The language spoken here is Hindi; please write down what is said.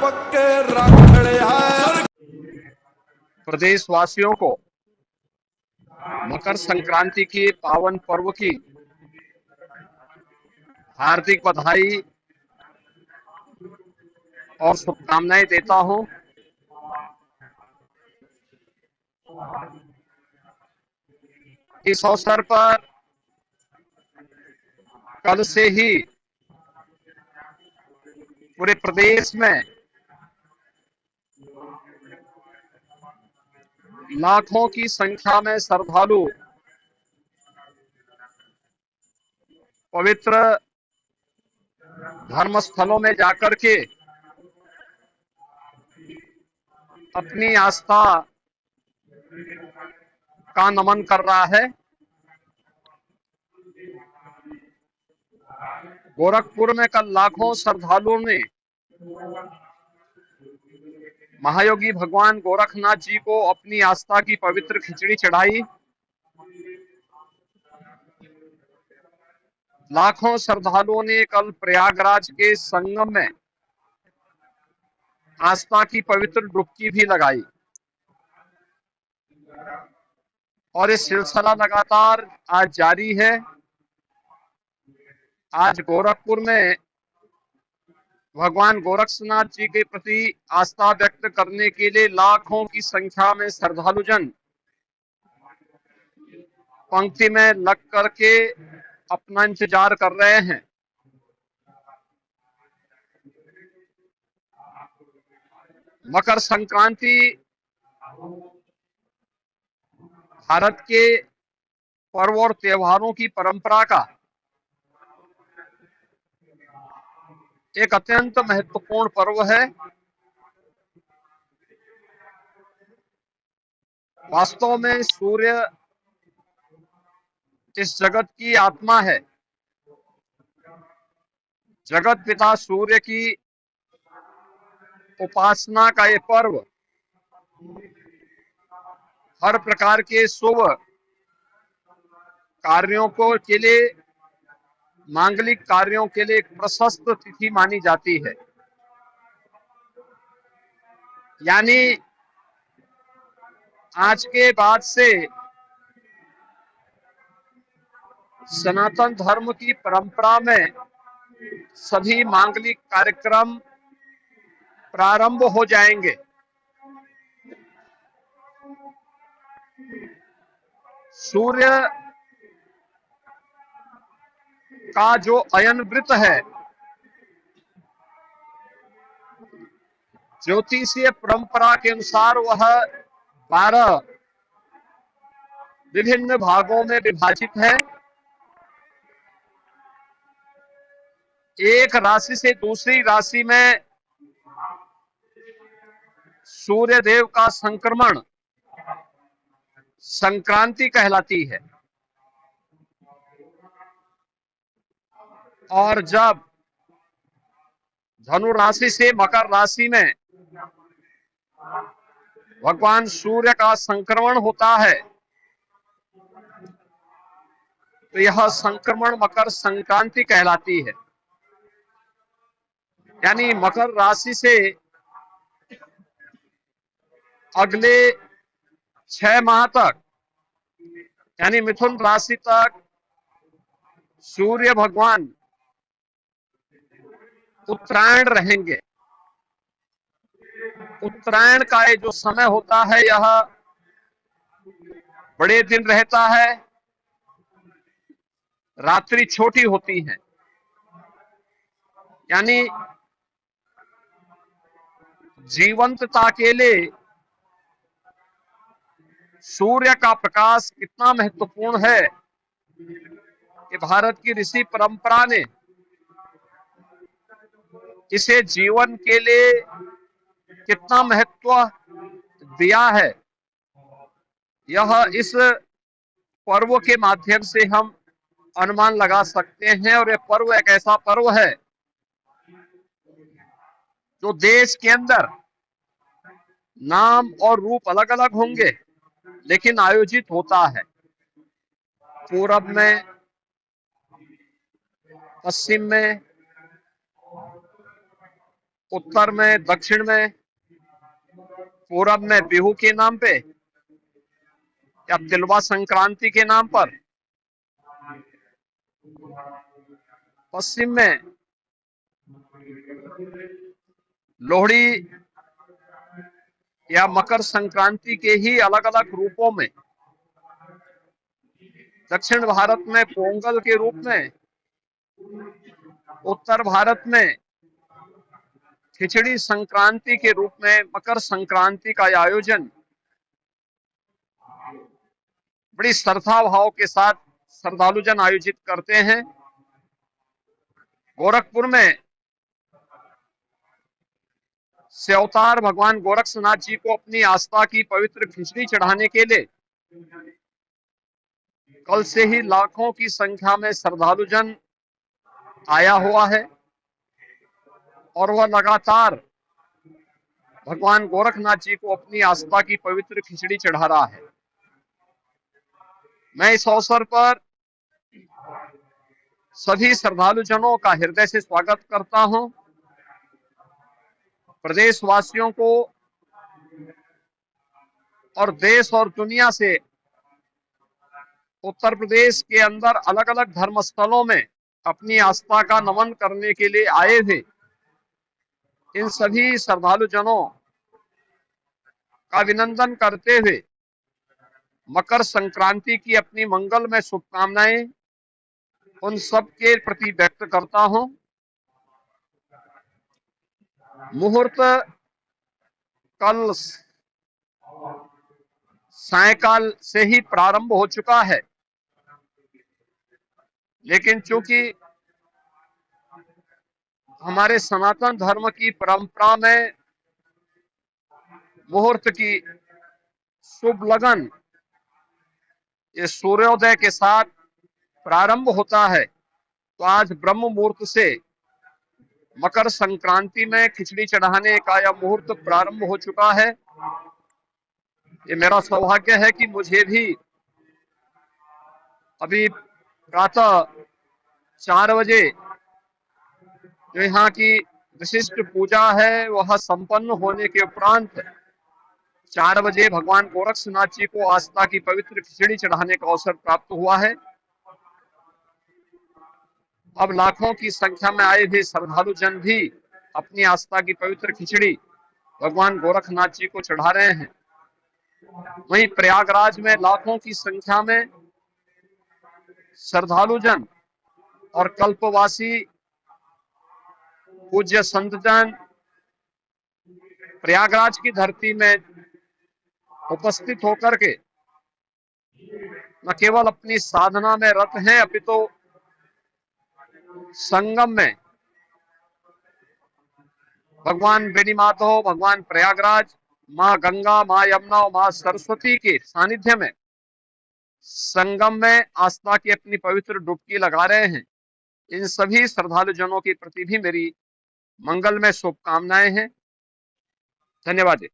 पक्के रखड़े हैं। प्रदेशवासियों को मकर संक्रांति के पावन पर्व की हार्दिक बधाई और शुभकामनाएं देता हूं। इस अवसर पर कल से ही पूरे प्रदेश में लाखों की संख्या में श्रद्धालु पवित्र धर्म स्थलों में जाकर के अपनी आस्था का नमन कर रहा है। गोरखपुर में कल लाखों श्रद्धालुओं ने महायोगी भगवान गोरखनाथ जी को अपनी आस्था की पवित्र खिचड़ी चढ़ाई। लाखों श्रद्धालुओं ने कल प्रयागराज के संगम में आस्था की पवित्र डुबकी भी लगाई और ये सिलसिला लगातार आज जारी है। आज गोरखपुर में भगवान गोरक्षनाथ जी के प्रति आस्था व्यक्त करने के लिए लाखों की संख्या में श्रद्धालुजन पंक्ति में लग करके अपना इंतजार कर रहे हैं। मकर संक्रांति भारत के पर्व और त्योहारों की परंपरा का एक अत्यंत महत्वपूर्ण पर्व है। वास्तव में सूर्य इस जगत की आत्मा है। जगत पिता सूर्य की उपासना का ये पर्व हर प्रकार के शुभ कार्यों के लिए, मांगलिक कार्यों के लिए एक प्रशस्त तिथि मानी जाती है। यानी आज के बाद से सनातन धर्म की परंपरा में सभी मांगलिक कार्यक्रम प्रारंभ हो जाएंगे। सूर्य का जो अयन वृत्त है, ज्योतिषीय परंपरा के अनुसार वह 12 विभिन्न भागों में विभाजित है। एक राशि से दूसरी राशि में सूर्य देव का संक्रमण संक्रांति कहलाती है। और जब धनु राशि से मकर राशि में भगवान सूर्य का संक्रमण होता है तो यह संक्रमण मकर संक्रांति कहलाती है। यानी मकर राशि से अगले 6 माह तक, यानी मिथुन राशि तक सूर्य भगवान उत्तरायण रहेंगे। उत्तरायण का ये जो समय होता है यह बड़े दिन रहता है, रात्रि छोटी होती है। यानी जीवंतता के लिए सूर्य का प्रकाश कितना महत्वपूर्ण है कि भारत की ऋषि परंपरा ने इसे जीवन के लिए कितना महत्व दिया है, यह इस पर्व के माध्यम से हम अनुमान लगा सकते हैं। और यह पर्व एक ऐसा पर्व है जो देश के अंदर नाम और रूप अलग अलग होंगे लेकिन आयोजित होता है। पूरब में, पश्चिम में, उत्तर में, दक्षिण में, पूरब में बिहू के नाम पे या तिलवा संक्रांति के नाम पर, पश्चिम में लोहड़ी या मकर संक्रांति के ही अलग अलग रूपों में, दक्षिण भारत में पोंगल के रूप में, उत्तर भारत में खिचड़ी संक्रांति के रूप में मकर संक्रांति का आयोजन बड़ी श्रद्धा भाव के साथ श्रद्धालुजन आयोजित करते हैं। गोरखपुर में से अवतार भगवान गोरक्षनाथ जी को अपनी आस्था की पवित्र खिचड़ी चढ़ाने के लिए कल से ही लाखों की संख्या में श्रद्धालुजन आया हुआ है और वह लगातार भगवान गोरखनाथ जी को अपनी आस्था की पवित्र खिचड़ी चढ़ा रहा है। मैं इस अवसर पर सभी श्रद्धालुजनों का हृदय से स्वागत करता हूं। प्रदेशवासियों को और देश और दुनिया से उत्तर प्रदेश के अंदर अलग अलग धर्म स्थलों में अपनी आस्था का नमन करने के लिए आए थे, इन सभी श्रद्धालुजनों का अभिनंदन करते हुए मकर संक्रांति की अपनी मंगलमय शुभकामनाएं उन सब के प्रति व्यक्त करता हूं। मुहूर्त कल सायकाल से ही प्रारंभ हो चुका है, लेकिन चूंकि हमारे सनातन धर्म की परंपरा में मुहूर्त की शुभ लगन ये सूर्योदय के साथ प्रारंभ होता है, तो आज ब्रह्म मुहूर्त से मकर संक्रांति में खिचड़ी चढ़ाने का यह मुहूर्त प्रारंभ हो चुका है। ये मेरा सौभाग्य है कि मुझे भी अभी प्रातः 4 बजे जो यहाँ की विशिष्ट पूजा है वह संपन्न होने के उपरांत 4 बजे भगवान गोरक्षनाथ जी को आस्था की पवित्र खिचड़ी चढ़ाने का अवसर प्राप्त हुआ है। अब लाखों की संख्या में आए हुए श्रद्धालुजन भी अपनी आस्था की पवित्र खिचड़ी भगवान गोरखनाथ जी को चढ़ा रहे हैं। वहीं प्रयागराज में लाखों की संख्या में श्रद्धालुजन और कल्पवासी पूज्य संतजन प्रयागराज की धरती में उपस्थित होकर के न केवल अपनी साधना में रत हैं, अपितु संगम में भगवान बेनीमाधव, भगवान प्रयागराज, माँ गंगा, माँ यमुना और माँ सरस्वती के सानिध्य में संगम में आस्था की अपनी पवित्र डुबकी लगा रहे हैं। इन सभी श्रद्धालुजनों के प्रति भी मेरी मंगलमय शुभकामनाएं हैं। धन्यवाद।